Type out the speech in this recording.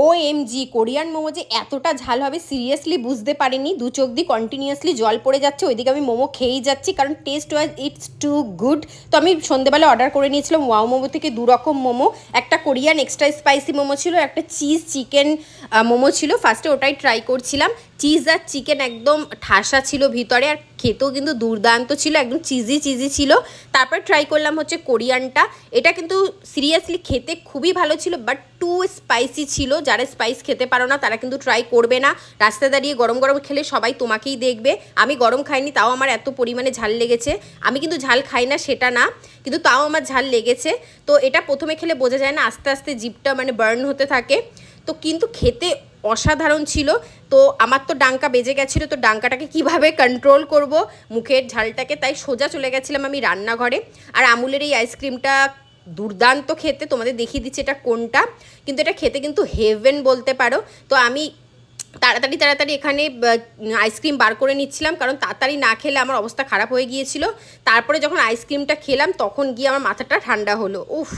OMG Korean momo যে এতটা ঝাল হবে সিরিয়াসলি বুঝতে পারিনি। দু চোখ দিয়ে কন্টিনিউয়াসলি জল পড়ে যাচ্ছে, ওইদিকে আমি মোমো খেয়েই যাচ্ছি কারণ taste wise it's too good. তো আমি সন্ধ্যেবেলা অর্ডার করে নিয়েছিলাম ওয়াও মোমো থেকে 2 রকম মোমো, একটা কোরিয়ান এক্সট্রা স্পাইসি মোমো ছিল, একটা চিজ চিকেন মোমো ছিল। ফার্স্টে ওটাই ট্রাই করছিলাম। চিজ আর চিকেন একদম ঠাসা ছিল ভিতরে, আর খেতেও কিন্তু দুর্দান্ত ছিল, একদম চিজি চিজি ছিল। তারপর ট্রাই করলাম হচ্ছে কোরিয়ানটা। এটা কিন্তু সিরিয়াসলি খেতে খুবই ভালো ছিল, বাট টু স্পাইসি ছিল। যারা স্পাইস খেতে পারো না তারা কিন্তু ট্রাই করবে না। রাস্তায় দাঁড়িয়ে গরম গরম খেলে সবাই তোমাকেই দেখবে। আমি গরম খাইনি, তাও আমার এত পরিমাণে ঝাল লেগেছে। আমি কিন্তু ঝাল খাই না সেটা না, কিন্তু তাও আমার ঝাল লেগেছে। তো এটা প্রথমে খেলে বোঝা যায় না, আস্তে আস্তে জিভটা মানে বার্ন হতে থাকে। তো কিন্তু খেতে অসাধারণ ছিল। তো আমার তো ডাঙ্কা বেজে গেছিলো, তো ডাঙ্কাটাকে কিভাবে কন্ট্রোল করব মুখের ঝালটাকে, তাই সোজা চলে গেছিলাম আমি রান্নাঘরে। আর আমুলের এই আইসক্রিমটা দুর্দান্ত খেতে, তোমাদের দেখিয়ে দিচ্ছি এটা কোনটা। কিন্তু এটা খেতে কিন্তু হেভেন বলতে পারো। তো আমি তাড়াতাড়ি তাড়াতাড়ি এখানে আইসক্রিম বার করে নিচ্ছিলাম, কারণ তাড়াতাড়ি না খেলে আমার অবস্থা খারাপ হয়ে গিয়েছিল। তারপরে যখন আইসক্রিমটা খেলাম তখন গিয়ে আমার মাথাটা ঠান্ডা হলো। উফ।